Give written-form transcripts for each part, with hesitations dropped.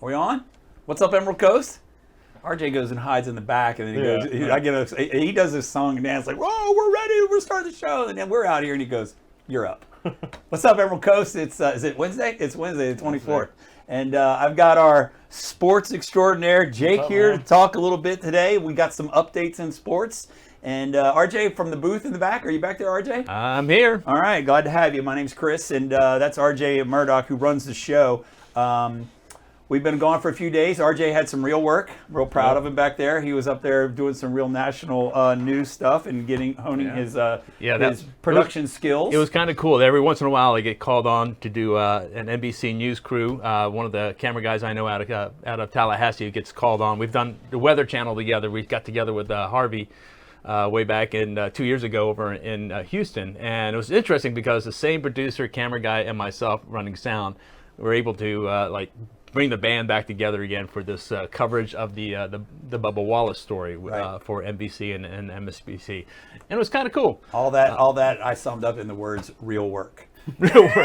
Are we on? What's up, Emerald Coast? RJ goes and hides in the back, and then he goes. He does this song and dance like, "Whoa, we're ready. We're starting the show." And then we're out here, and he goes, "You're up." What's up, Emerald Coast? It's is it Wednesday? It's Wednesday, the 24th, and I've got our sports extraordinaire Jake here to talk a little bit today. We got some updates in sports. And RJ from the booth in the back. Are you back there, RJ? I'm here. All right, glad to have you. My name's Chris, and that's RJ Murdoch who runs the show. We've been gone for a few days. RJ had some real work. Real proud of him back there. He was up there doing some real national news stuff and honing his production skills. It was kind of cool. Every once in a while, I get called on to do an NBC News crew. One of the camera guys I know out of Tallahassee gets called on. We've done the Weather Channel together. We got together with Harvey way back in 2 years ago over in Houston, and it was interesting because the same producer, camera guy, and myself running sound were able to bring the band back together again for this coverage of the Bubba Wallace story for NBC and MSNBC, and it was kind of cool. All that I summed up in the words "real work." Real work.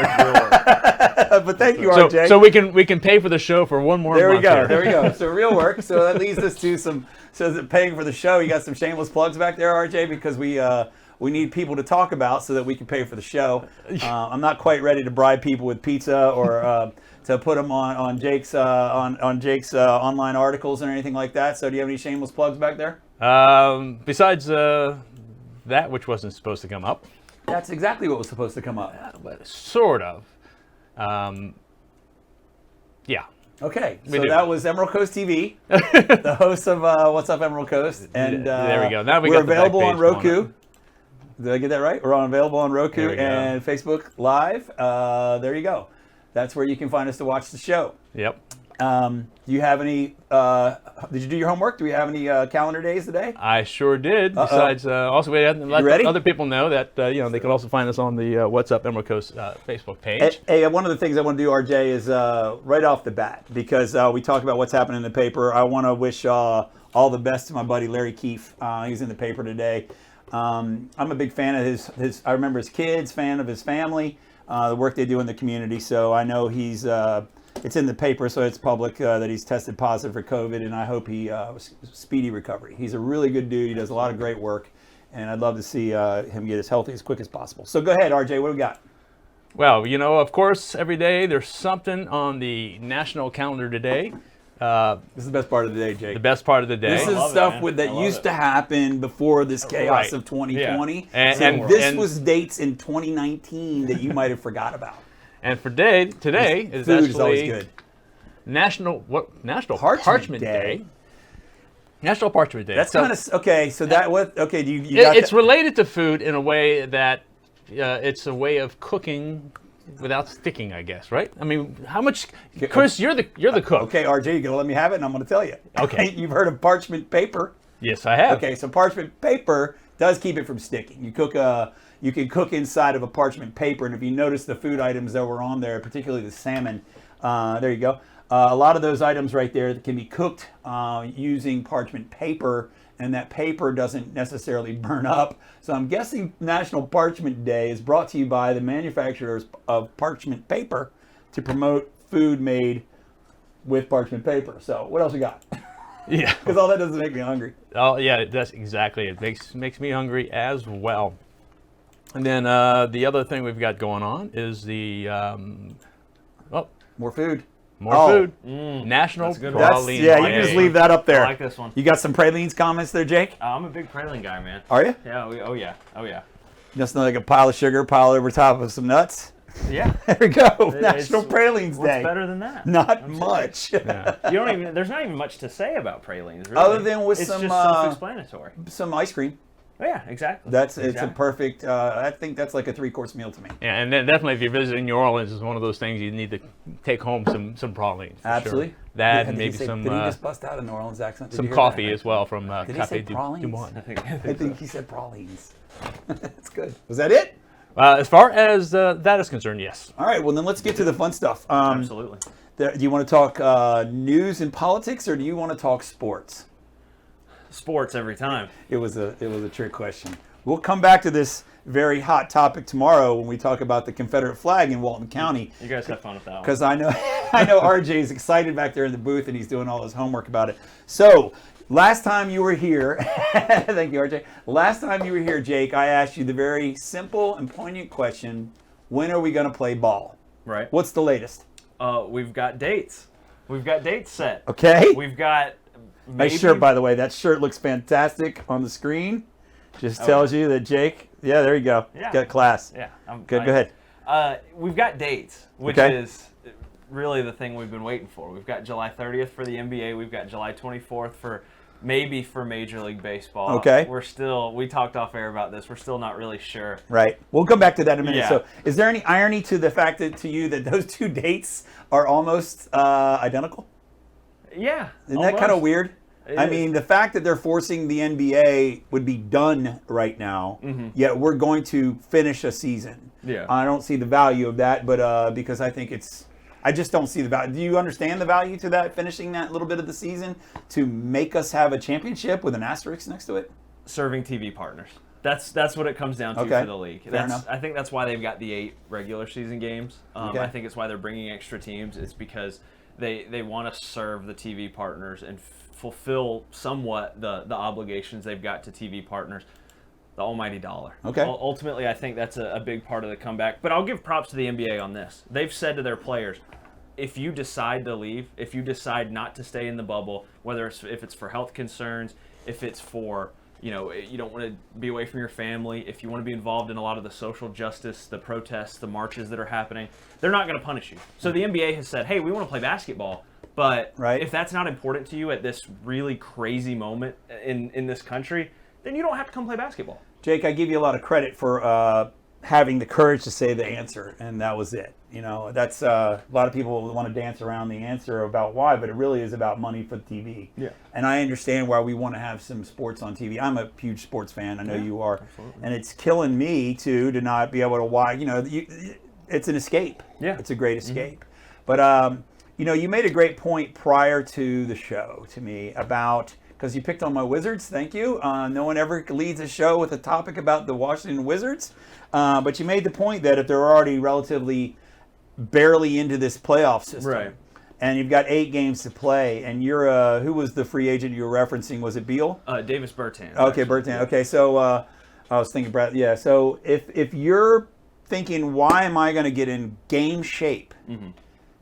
But thank you, RJ. So we can pay for the show for one more month. There we go. So real work. So that leads us to some. So that paying for the show, you got some shameless plugs back there, RJ, because we need people to talk about so that we can pay for the show. I'm not quite ready to bribe people with pizza or to put them on Jake's online articles or anything like that. So do you have any shameless plugs back there? Besides that, which wasn't supposed to come up. That's exactly what was supposed to come up. But sort of. Yeah. Okay, so that was Emerald Coast TV, the host of What's Up Emerald Coast, and there we go. Now we're available on Roku. Did I get that right? We're available on Roku and Facebook Live. There you go. That's where you can find us to watch the show. Yep. Do you have any? Did you do your homework? Do we have any calendar days today? I sure did. Besides, also we had to let other people know that they can also find us on the What's Up Emerald Coast Facebook page. Hey, one of the things I want to do, RJ, is right off the bat, because we talked about what's happening in the paper. I want to wish all the best to my buddy Larry Keefe. He's in the paper today. I'm a big fan of his. I remember his kids, fan of his family, the work they do in the community. So I know he's. It's in the paper, so it's public that he's tested positive for COVID, and I hope he speedy recovery. He's a really good dude. He does a lot of great work, and I'd love to see him get as healthy as quick as possible. So go ahead, RJ. What do we got? Well, of course, every day there's something on the national calendar today. This is the best part of the day, Jake. The best part of the day. This is stuff that used to happen before this chaos of 2020. Yeah. And this was dates in 2019 that you might have forgot about. And for today is food actually is always good. National Parchment Day. National Parchment Day. That's kind of okay. So that what? Okay, it's related to food in a way that it's a way of cooking without sticking, I guess, right? I mean, how much? Chris, you're the cook. Okay, RJ, you're gonna let me have it, and I'm gonna tell you. Okay. You've heard of parchment paper? Yes, I have. Okay, so parchment paper does keep it from sticking. You can cook inside of a parchment paper, and if you notice the food items that were on there, particularly the salmon, there you go. A lot of those items right there can be cooked using parchment paper, and that paper doesn't necessarily burn up. So I'm guessing National Parchment Day is brought to you by the manufacturers of parchment paper to promote food made with parchment paper. So what else we got? Yeah. Because all that does is make me hungry. Oh, yeah, that's exactly it. Makes me hungry as well. And then the other thing we've got going on is the more food. Food. National Praline Day. You can just leave that up there. I like this one. You got some pralines comments there, Jake? I'm a big praline guy, man. Are you? Yeah. Oh yeah. Just like a pile of sugar piled over top of some nuts. Yeah. There we go. National Pralines Day. What's better than that? Not much. Yeah. There's not even much to say about pralines, really. Other than with it's some just self-explanatory. Some ice cream. Oh, yeah, exactly. It's a perfect. I think that's like a 3-course meal to me. Yeah, and then definitely if you're visiting New Orleans, it's one of those things you need to take home some pralines. Absolutely. Sure. That and maybe some. Did he just bust out a New Orleans accent? Some coffee as well from Café Du Monde. I think he said pralines. That's good. Was that it? As far as that is concerned, yes. All right. Well, then let's get to the fun stuff. Absolutely. Do you want to talk news and politics, or do you want to talk sports? Sports every time. It was a trick question. We'll come back to this very hot topic tomorrow when we talk about the Confederate flag in Walton County. You guys have fun with that one. Because I know RJ is excited back there in the booth and he's doing all his homework about it. So, last time you were here, thank you, RJ. Last time you were here, Jake, I asked you the very simple and poignant question: when are we going to play ball? Right. What's the latest? We've got dates. We've got dates set. Okay. We've got. Nice shirt, by the way. That shirt looks fantastic on the screen. Just tells you that Jake. Yeah, there you go. Yeah. Got class. Yeah. Good. Go ahead. We've got dates, which Okay. is really the thing we've been waiting for. We've got July 30th for the NBA. We've got July 24th for Major League Baseball. Okay. We talked off air about this. We're still not really sure. Right. We'll come back to that in a minute. Yeah. So, is there any irony to the fact that those two dates are almost identical? Yeah. Isn't that kind of almost. weird? It I is. mean, the fact that they're forcing the NBA would be done right now, yet we're going to finish a season. Yeah. I don't see the value of that, but because I think I just don't see the value. Do you understand the value to that, finishing that little bit of the season to make us have a championship with an asterisk next to it? Serving TV partners. That's what it comes down to Okay. for the league. Fair enough. I think that's why they've got the 8 regular season games. Okay. I think it's why they're bringing extra teams. It's because they want to serve the TV partners and fulfill somewhat the obligations they've got to TV partners. The almighty dollar. Okay. Ultimately, I think that's a big part of the comeback. But I'll give props to the NBA on this. They've said to their players, if you decide to leave, if you decide not to stay in the bubble, whether if it's for health concerns, if it's for, you don't want to be away from your family, if you want to be involved in a lot of the social justice, the protests, the marches that are happening, they're not going to punish you. So the NBA has said, hey, we want to play basketball, but Right. if that's not important to you at this really crazy moment in this country, then you don't have to come play basketball. Jake, I give you a lot of credit for having the courage to say the answer, and that was it. That's a lot of people want to dance around the answer about why, but it really is about money for the TV. Yeah. And I understand why we want to have some sports on TV. I'm a huge sports fan. I know you are. Absolutely. And it's killing me, too, to not be able to watch. It's an escape. Yeah. It's a great escape. But, you made a great point prior to the show to me about, because you picked on my Wizards, thank you. No one ever leads a show with a topic about the Washington Wizards. But you made the point that if they're already relatively barely into this playoff system, Right. and you've got 8 games to play, and you're who was the free agent you were referencing? Was it Beal? Davis Bertans. Okay, actually. Bertan. Okay, so I was thinking Brad. Yeah, so if you're thinking, why am I going to get in game shape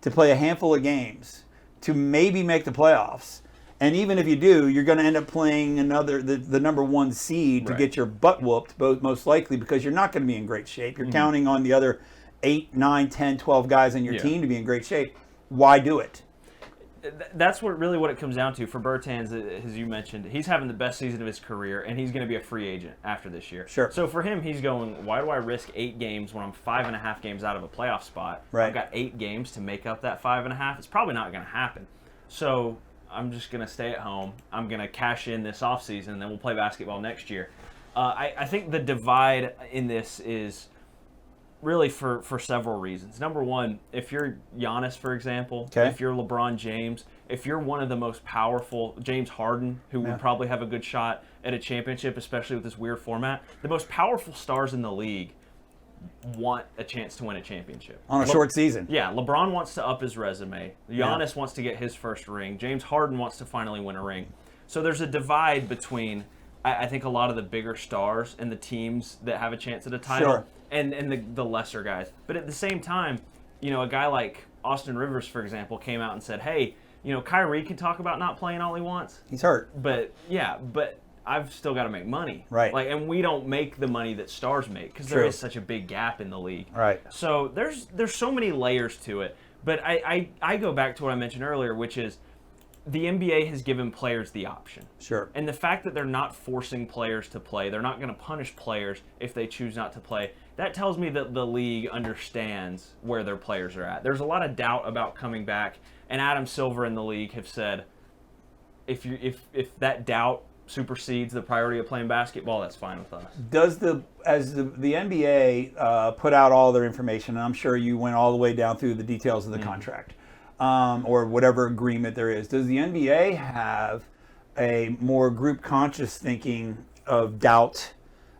to play a handful of games to maybe make the playoffs? And even if you do, you're going to end up playing the number 1 seed to Right. get your butt whooped, most likely, because you're not going to be in great shape. You're counting on the other 8, 9, 10, 12 guys on your Yeah. team to be in great shape. Why do it? That's what it comes down to for Bertans, as you mentioned. He's having the best season of his career, and he's going to be a free agent after this year. Sure. So for him, he's going, why do I risk 8 games when I'm 5.5 games out of a playoff spot? Right. I've got 8 games to make up that 5.5. It's probably not going to happen. So I'm just going to stay at home. I'm going to cash in this offseason, and then we'll play basketball next year. I think the divide in this is really for several reasons. Number one, if you're Giannis, for example, Okay. if you're LeBron James, if you're one of the most powerful, James Harden, who Yeah. would probably have a good shot at a championship, especially with this weird format, the most powerful stars in the league want a chance to win a championship. On a short season. Yeah, LeBron wants to up his resume. Giannis wants to get his first ring. James Harden wants to finally win a ring. So there's a divide between, I think, a lot of the bigger stars and the teams that have a chance at a title, Sure. and the lesser guys. But at the same time, a guy like Austin Rivers, for example, came out and said, hey, Kyrie can talk about not playing all he wants, He's hurt. but I've still got to make money. Right. And we don't make the money that stars make because there True. is such a big gap in the league. Right. So there's so many layers to it. But I go back to what I mentioned earlier, which is the NBA has given players the option. Sure. And the fact that they're not forcing players to play, they're not going to punish players if they choose not to play, that tells me that the league understands where their players are at. There's a lot of doubt about coming back, and Adam Silver and the league have said, if that doubt supersedes the priority of playing basketball, that's fine with us. Does the NBA put out all their information, and I'm sure you went all the way down through the details of the contract, or whatever agreement there is, does the NBA have a more group conscious thinking of doubt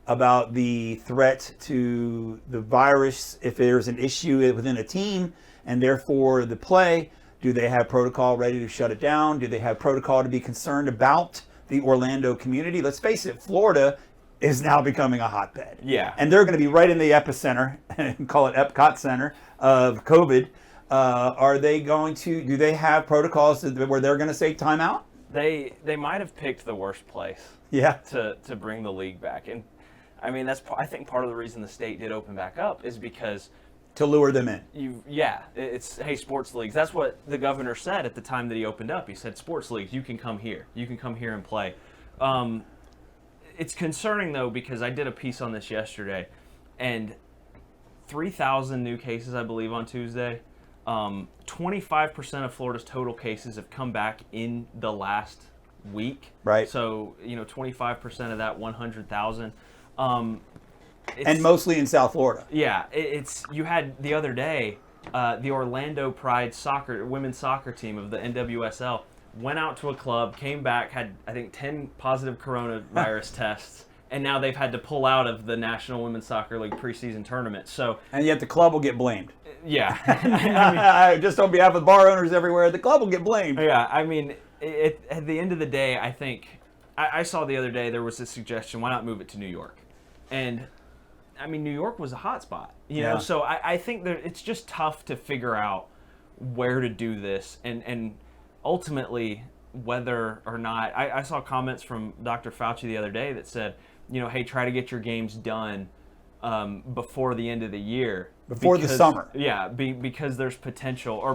about the threat to the virus if there's an issue within a team and therefore the play. Do they have protocol ready to shut it down? Do they have protocol to be concerned about the Orlando community? Let's face it, Florida is now becoming a hotbed. Yeah. And they're going to be right in the epicenter, call it Epcot Center of COVID. Are they going to, do they have protocols where they're going to say timeout? They might have picked the worst place Yeah. to bring the league back. And I mean, I think part of the reason the state did open back up is because To lure them in. it's, hey, sports leagues. That's what the governor said at the time that he opened up. He said, sports leagues, you can come here. You can come here and play. It's concerning, though, because I did a piece on this yesterday, and 3,000 new cases, I believe, on Tuesday. 25% of Florida's total cases have come back in the last week. Right. So, 25% of that 100,000. And mostly in South Florida. Yeah, you had the other day, the Orlando Pride women's soccer team of the NWSL went out to a club, came back, had I think 10 positive coronavirus tests, and now they've had to pull out of the National Women's Soccer League preseason tournament. So, And yet the club will get blamed. yeah, I mean, Just on behalf of bar owners everywhere, the club will get blamed. yeah, I mean, at the end of the day, I think I saw the other day there was a suggestion: why not move it to New York? And I mean, New York was a hot spot, you know. Yeah. So I think that it's just tough to figure out where to do this, and ultimately whether or not. I saw comments from Dr. Fauci the other day that said, hey, try to get your games done before the end of the year, Before the summer. Yeah, because there's potential, or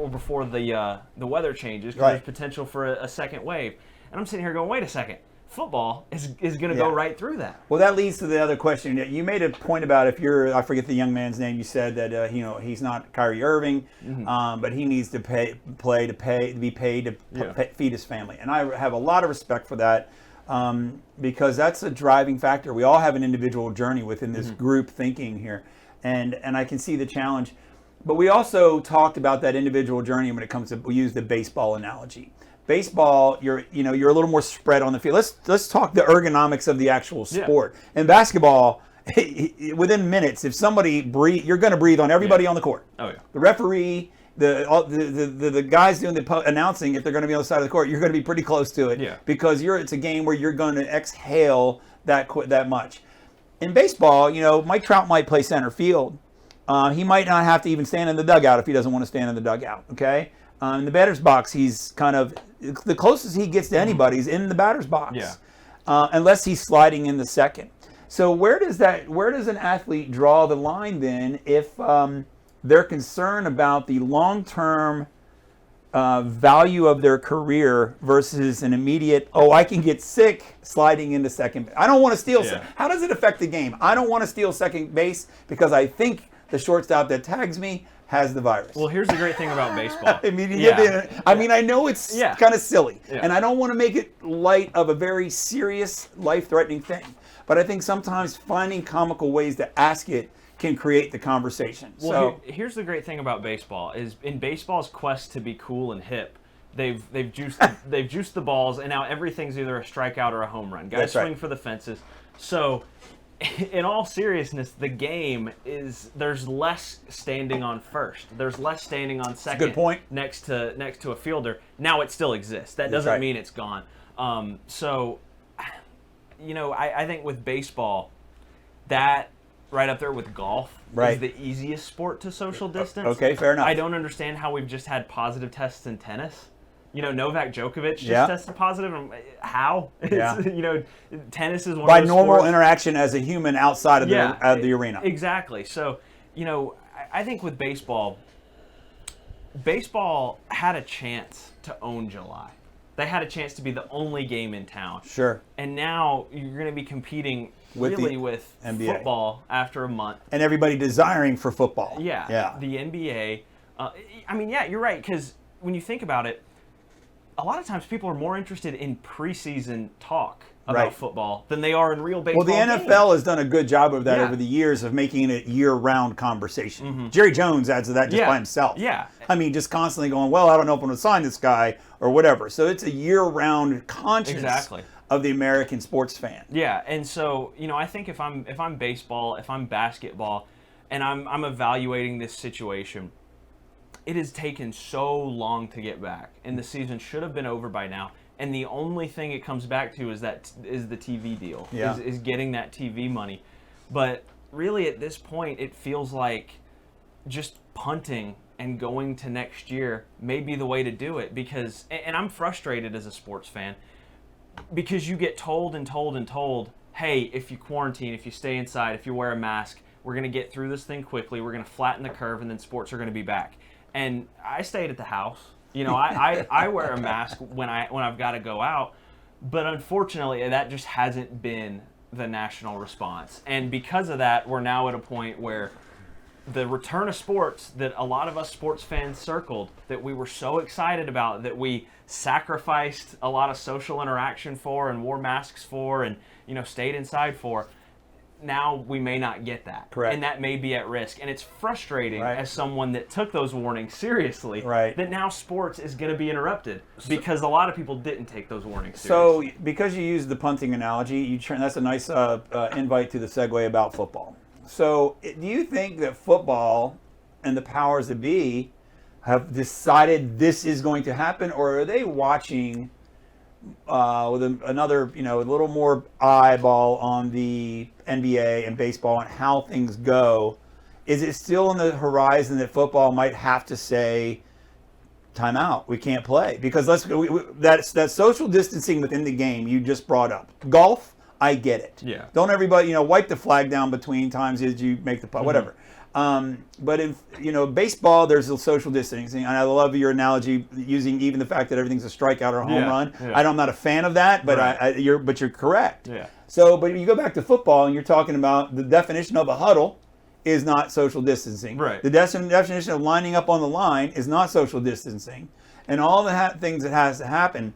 before the weather changes, because Right. there's potential for a second wave. And I'm sitting here going, wait a second. Football is going to go Yeah. right through that. Well, that leads to the other question. You made a point about I forget the young man's name. You said that he's not Kyrie Irving, but he needs to be paid to feed his family. And I have a lot of respect for that because that's a driving factor. We all have an individual journey within this group thinking here, and I can see the challenge. But we also talked about that individual journey when it comes to, we use the baseball analogy. Baseball, you're a little more spread on the field. Let's talk the ergonomics of the actual sport. In basketball, within minutes, if somebody you're going to breathe on everybody on the court. Oh yeah. The referee, the guys doing the announcing, if they're going to be on the side of the court, you're going to be pretty close to it. Yeah. Because it's a game where you're going to exhale that much. In baseball, Mike Trout might play center field. He might not have to even stand in the dugout if he doesn't want to stand in the dugout. Okay. In the batter's box, he's kind of the closest he gets to anybody is in the batter's box. Yeah. Unless he's sliding in the second. So where does an athlete draw the line then if they're concerned about the long-term value of their career versus an immediate, I can get sick sliding into second base. I don't want to steal. Yeah. How does it affect the game? I don't want to steal second base because I think the shortstop that tags me has the virus. Well, here's the great thing about baseball. I know it's Yeah. kind of silly, Yeah. and I don't want to make it light of a very serious, life-threatening thing. But I think sometimes finding comical ways to ask it can create the conversation. Well, here's the great thing about baseball is in baseball's quest to be cool and hip, they've juiced the balls, and now everything's either a strikeout or a home run. Guys That's right. swing for the fences. So, in all seriousness, the game is there's less standing on first. There's less standing on second. good point. Next to a fielder. Now it still exists. That That's doesn't right. mean it's gone. So, I think with baseball, that right up there with golf Right. is the easiest sport to social distance. Okay, fair enough. I don't understand how we've just had positive tests in tennis. Novak Djokovic just Yeah. tested positive. How? Yeah. Tennis is one by of those normal sports. interaction as a human outside of the arena. Exactly. So, I think with baseball had a chance to own July. They had a chance to be the only game in town. Sure. And now you're going to be competing With the with NBA. football after a month. And everybody desiring for football. Yeah. Yeah. The NBA. You're right, because when you think about it, a lot of times people are more interested in preseason talk about Right. football than they are in real baseball. Well, the NFL has done a good job of that Yeah. over the years of making it year-round conversation. Jerry Jones adds to that just Yeah. by himself. Yeah. Just constantly going, well, I don't know if I'm going to sign this guy or whatever. So it's a year-round conscience Exactly. of the American sports fan. Yeah, and so I think if I'm baseball, if I'm basketball, and I'm evaluating this situation, it has taken so long to get back, and the season should have been over by now. And the only thing it comes back to is the TV deal, is getting that TV money. But really, at this point, it feels like just punting and going to next year may be the way to do it, because, and I'm frustrated as a sports fan, because you get told and told and told, hey, if you quarantine, if you stay inside, if you wear a mask, we're going to get through this thing quickly, we're going to flatten the curve, and then sports are going to be back. And I stayed at the house. I wear a mask when I've got to go out, but unfortunately that just hasn't been the national response. And because of that, we're now at a point where the return of sports that a lot of us sports fans circled, that we were so excited about, that we sacrificed a lot of social interaction for and wore masks for and stayed inside for, now we may not get that. Correct. And that may be at risk. And it's frustrating Right. as someone that took those warnings seriously, Right. that now sports is going to be interrupted because a lot of people didn't take those warnings So, seriously. because you used the punting analogy, that's a nice invite to the segue about football. So, do you think that football and the powers that be have decided this is going to happen, or are they watching with another, a little more eyeball on the NBA and baseball and how things go? Is it still on the horizon that football might have to say, time out, we can't play? Because that's social distancing within the game you just brought up. Golf, I get it. Yeah. Don't everybody, wipe the flag down between times as you make the putt, whatever. But in baseball, there's a social distancing, and I love your analogy using even the fact that everything's a strikeout or a home run. Yeah. I'm not a fan of that, but Right. you're correct. Yeah. So, but you go back to football, and you're talking about the definition of a huddle is not social distancing. Right. The definition of lining up on the line is not social distancing, and all the things that has to happen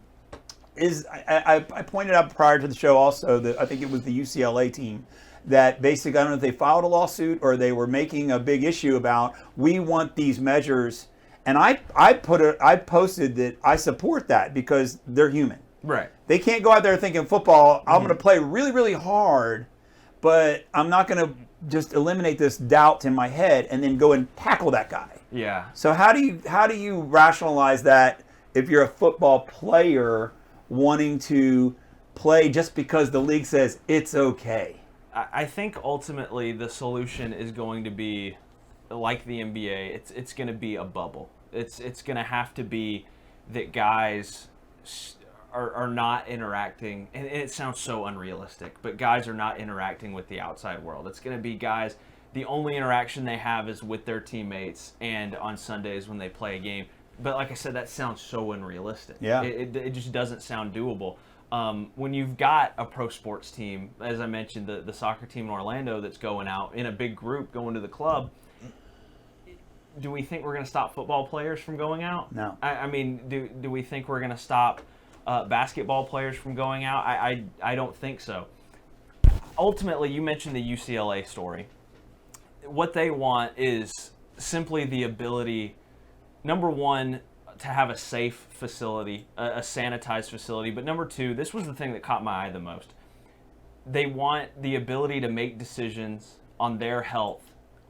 is I pointed out prior to the show also that I think it was the UCLA team that basically, I don't know if they filed a lawsuit or they were making a big issue about, we want these measures. And I posted that I support that because they're human. Right. They can't go out there thinking football, I'm going to play really, really hard, but I'm not going to just eliminate this doubt in my head and then go and tackle that guy. Yeah. So how do you rationalize that if you're a football player wanting to play just because the league says it's okay? I think ultimately the solution is going to be like the NBA. It's going to be a bubble. It's going to have to be that guys are not interacting, and it sounds so unrealistic, but guys are not interacting with the outside world. It's going to be guys, the only interaction they have is with their teammates and on Sundays when they play a game. But like I said, that sounds so unrealistic. Yeah. It just doesn't sound doable. When you've got a pro sports team, as I mentioned, the soccer team in Orlando that's going out in a big group going to the club, do we think we're going to stop football players from going out? No. I mean, do we think we're going to stop basketball players from going out? I don't think so. Ultimately, you mentioned the UCLA story. What they want is simply the ability, number one, to have a safe facility, a sanitized facility. But number two, this was the thing that caught my eye the most. They want the ability to make decisions on their health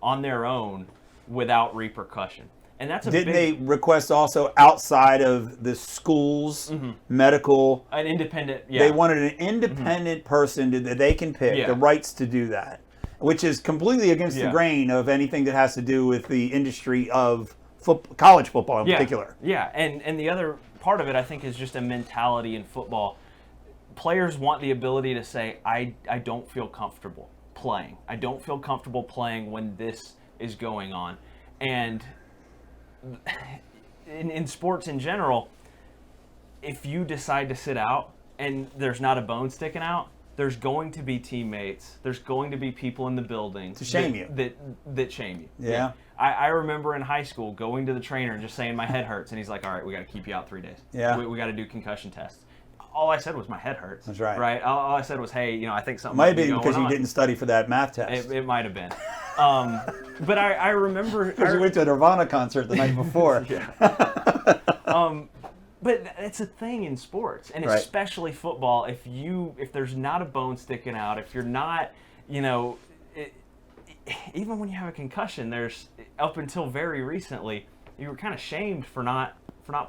on their own without repercussion. And that's Didn't they request also outside of the schools, medical? an independent, They wanted an independent person that they can pick, the rights to do that, which is completely against the grain of anything that has to do with the industry of college football in particular. Yeah, and the other part of it, I think, is just a mentality in football. Players want the ability to say, I don't feel comfortable playing. I don't feel comfortable playing when this is going on. And in sports in general, if you decide to sit out and there's not a bone sticking out, there's going to be teammates, there's going to be people in the building To shame you. that shame you. Yeah. I remember in high school going to the trainer and just saying my head hurts, and he's like, all right, we got to keep you out 3 days. Yeah. We got to do concussion tests. All I said was my head hurts. That's right. Right. All I said was, hey, I think something Might be be going because you on. didn't study for that math test. It might have been. But I remember. Because you went to a Nirvana concert the night before. But it's a thing in sports, and Right. especially football. If there's not a bone sticking out, if you're not, even when you have a concussion, there's up until very recently, you were kind of shamed for not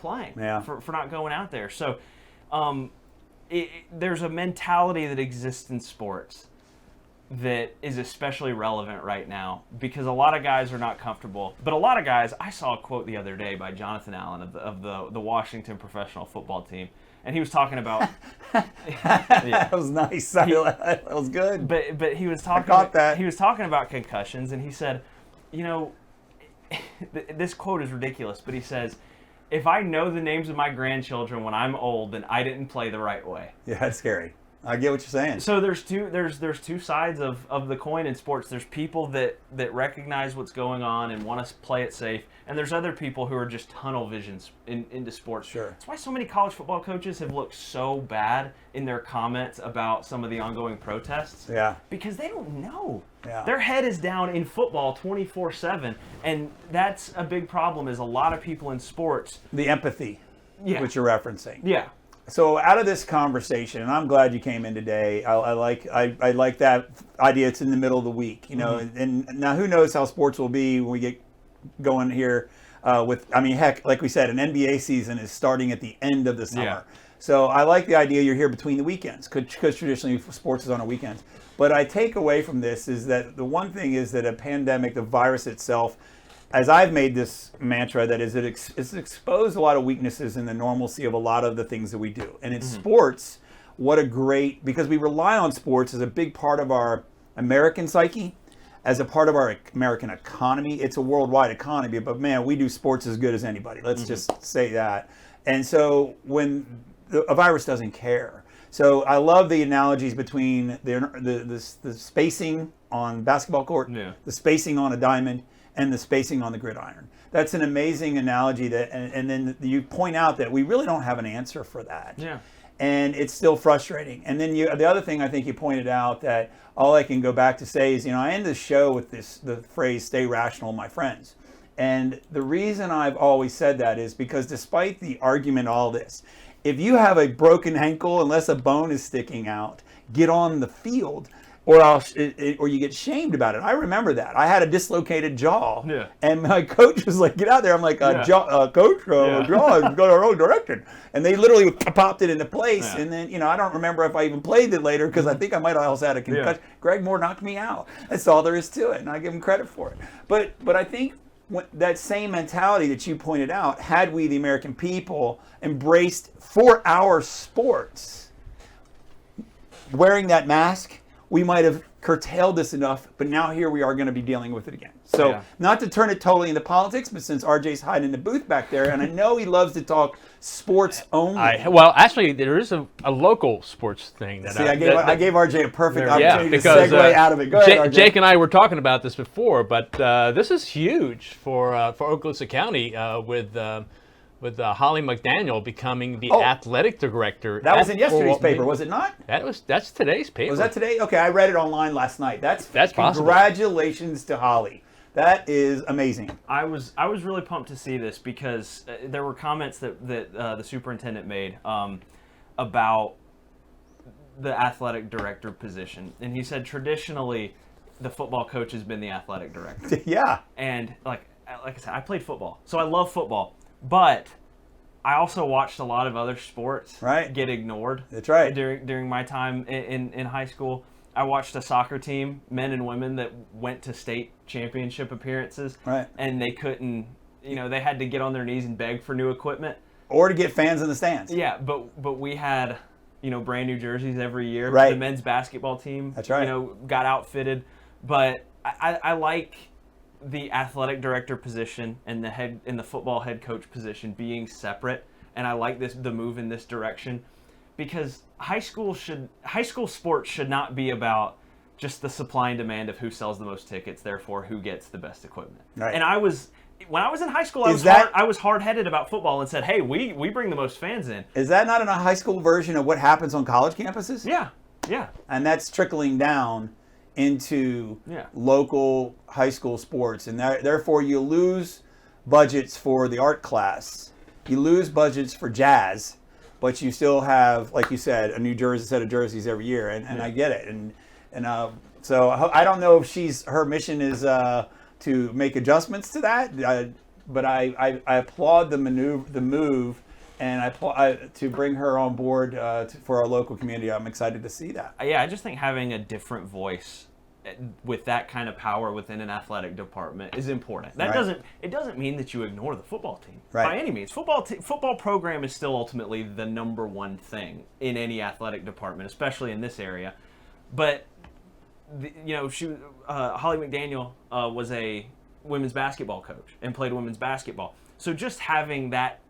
playing, Yeah. for not going out there. So, there's a mentality that exists in sports that is especially relevant right now because a lot of guys are not comfortable. But a lot of guys, I saw a quote the other day by Jonathan Allen of the Washington professional football team, and he was talking about. That was nice. That was good. But he was talking. caught that. He was talking about concussions, and he said, this quote is ridiculous, but he says, "If I know the names of my grandchildren when I'm old, then I didn't play the right way." Yeah, that's scary. I get what you're saying. So there's two sides of the coin in sports. There's people that recognize what's going on and want to play it safe, and there's other people who are just tunnel visions into sports. Sure. That's why so many college football coaches have looked so bad in their comments about some of the ongoing protests. Yeah. Because they don't know. Yeah. Their head is down in football 24/7, and that's a big problem. Is a lot of people in sports. The empathy, Yeah. which you're referencing. Yeah. So out of this conversation, and I'm glad you came in today. I like that idea. It's in the middle of the week, And now who knows how sports will be when we get going here. Heck, like we said, an NBA season is starting at the end of the summer. Yeah. So I like the idea you're here between the weekends because traditionally sports is on the weekends. But I take away from this is that the one thing is that a pandemic, the virus itself, as I've made this mantra, that is it's exposed a lot of weaknesses in the normalcy of a lot of the things that we do. And in sports, because we rely on sports as a big part of our American psyche, as a part of our American economy. It's a worldwide economy, but man, we do sports as good as anybody. Let's just say that. And so when a virus doesn't care. So I love the analogies between the spacing on basketball court, the spacing on a diamond, and the spacing on the gridiron. That's an amazing analogy and then you point out that we really don't have an answer for that. Yeah. And it's still frustrating. And then the other thing I think you pointed out that all I can go back to say is, I end the show with the phrase, "Stay rational, my friends." And the reason I've always said that is because despite the argument, all this, if you have a broken ankle, unless a bone is sticking out, get on the field. Or you get shamed about it. I remember that. I had a dislocated jaw, and my coach was like, "Get out there!" I'm like, "Coach, jaw has got our own direction." And they literally popped it into place. And then, I don't remember if I even played it later because I think I might have also had a concussion. Greg Moore knocked me out. That's all there is to it, and I give him credit for it. But I think that same mentality that you pointed out, had we, the American people, embraced for our sports, wearing that mask, we might have curtailed this enough, but now here we are going to be dealing with it again. So not to turn it totally into politics, but since RJ's hiding in the booth back there, and I know he loves to talk sports only. Actually, there is a local sports thing. That I gave RJ a perfect opportunity to because, segue out of it. Go ahead, RJ. Jake and I were talking about this before, but this is huge for Okaloosa County with Holly McDaniel becoming the athletic director. That was in yesterday's paper, was it not? That's today's paper. Was that today? Okay, I read it online last night. That's possible. Congratulations to Holly. That is amazing. I was really pumped to see this because there were comments that the superintendent made about the athletic director position, and he said traditionally the football coach has been the athletic director. Yeah. And like I said, I played football, so I love football. But I also watched a lot of other sports get ignored. That's right. During my time in high school, I watched a soccer team, men and women, that went to state championship appearances. Right. And they couldn't, they had to get on their knees and beg for new equipment. Or to get fans in the stands. Yeah, but we had, brand new jerseys every year. Right. The men's basketball team, that's right. Got outfitted. But I like the athletic director position and the football head coach position being separate, and I like the move in this direction because high school sports should not be about just the supply and demand of who sells the most tickets, therefore who gets the best equipment. Right. And when I was in high school, I was hard-headed about football and said, "Hey, we bring the most fans in." Is that not in a high school version of what happens on college campuses? Yeah. And that's trickling down into local high school sports, and therefore you lose budgets for the art class you lose budgets for jazz, but you still have, like you said, a new jersey set of jerseys every year, and I get it. So I don't know if her mission is to make adjustments to that, but I applaud the move, and to bring her on board for our local community. I'm excited to see that. Yeah, I just think having a different voice with that kind of power within an athletic department is important. That doesn't mean that you ignore the football team by any means. Football program is still ultimately the number one thing in any athletic department, especially in this area. But Holly McDaniel was a women's basketball coach and played women's basketball. So just having that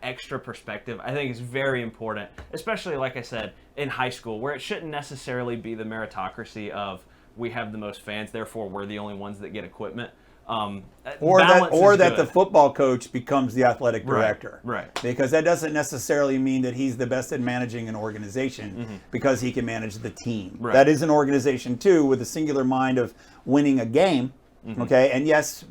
extra perspective, I think, is very important, especially, like I said, in high school, where it shouldn't necessarily be the meritocracy of we have the most fans, therefore we're the only ones that get equipment. Or that the football coach becomes the athletic director. Right. Because that doesn't necessarily mean that he's the best at managing an organization because he can manage the team. Right. That is an organization, too, with a singular mind of winning a game. Okay. And yes,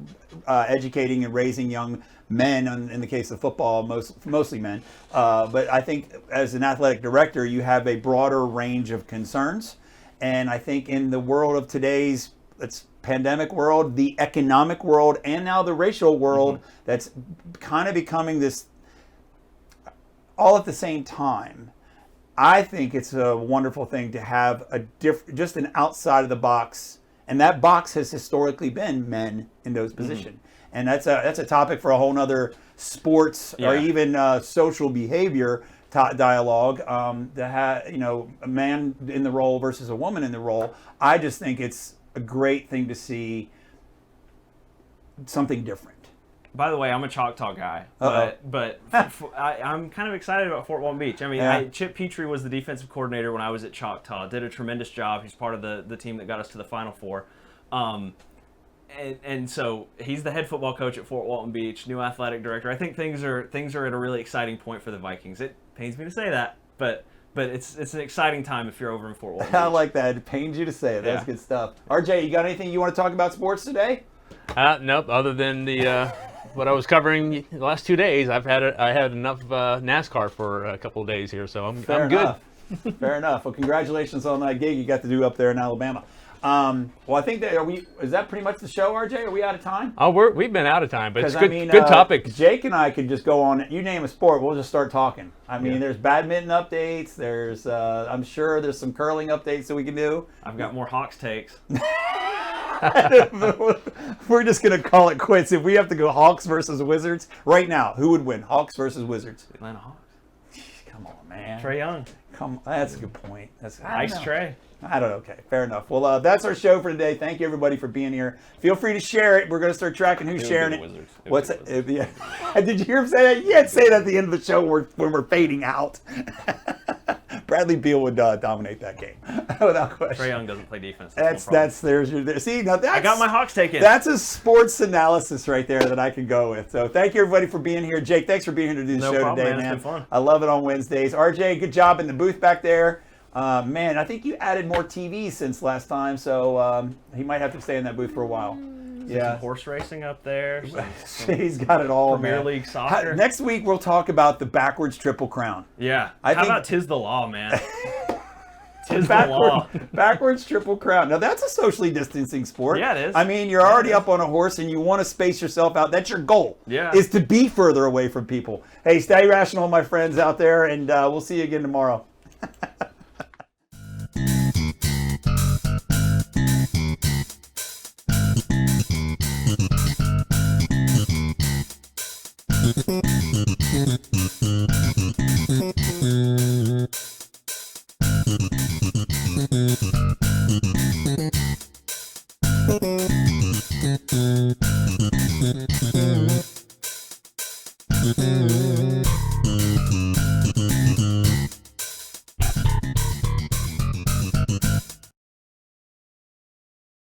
educating and raising young men, in the case of football, mostly men. But I think as an athletic director, you have a broader range of concerns. And I think in the world of today's pandemic world, the economic world, and now the racial world, that's kind of becoming this all at the same time. I think it's a wonderful thing to have just an outside of the box, and that box has historically been men in those positions. And that's a topic for a whole nother sports or even social behavior dialogue. To have a man in the role versus a woman in the role. I just think it's a great thing to see something different. By the way, I'm a Choctaw guy, but I'm kind of excited about Fort Walton Beach. I mean, Chip Petrie was the defensive coordinator when I was at Choctaw. Did a tremendous job. He's part of the team that got us to the Final Four. And so he's the head football coach at Fort Walton Beach, new athletic director. I think things are at a really exciting point for the Vikings. It pains me to say that, but it's an exciting time if you're over in Fort Walton Beach. I like that. It pains you to say it. That's good stuff. RJ, you got anything you want to talk about sports today? Nope. Other than the what I was covering the last 2 days, I had enough NASCAR for a couple of days here, so I'm good. Fair enough. Well, congratulations on that gig you got to do up there in Alabama. Well, I think is that pretty much the show, RJ? Are we out of time? Oh, we've been out of time, but it's good topic. Jake and I could just go on. You name a sport, we'll just start talking. I mean, there's badminton updates. There's, I'm sure there's some curling updates that we can do. I've got more Hawks takes. We're just gonna call it quits. If we have to go Hawks versus Wizards right now, who would win? Hawks versus Wizards? Atlanta Hawks. Come on, man. Trae Young. That's a good point. Nice Trae. I don't know. Okay, fair enough. Well, that's our show for today. Thank you, everybody, for being here. Feel free to share it. We're going to start tracking who's sharing it. What's that? Did you hear him say that? You can't say that at the end of the show when we're fading out. Bradley Beal would dominate that game without question. Trae Young doesn't play defense. See, now I got my Hawks taken. That's a sports analysis right there that I can go with. So thank you, everybody, for being here. Jake, thanks for being here to do the show today, man. It's been fun. I love it on Wednesdays. RJ, good job in the booth back there. Man, I think you added more TVs since last time, so he might have to stay in that booth for a while. Some horse racing up there. He's got it all, Premier man. League soccer. Next week, we'll talk about the backwards Triple Crown. Yeah. How about Tis the Law, man? Tis the law. Backwards Triple Crown. Now, that's a socially distancing sport. Yeah, it is. I mean, you're already up on a horse and you want to space yourself out. That's your goal. Yeah. Is to be further away from people. Hey, stay rational, my friends out there, and we'll see you again tomorrow. Mm-hmm.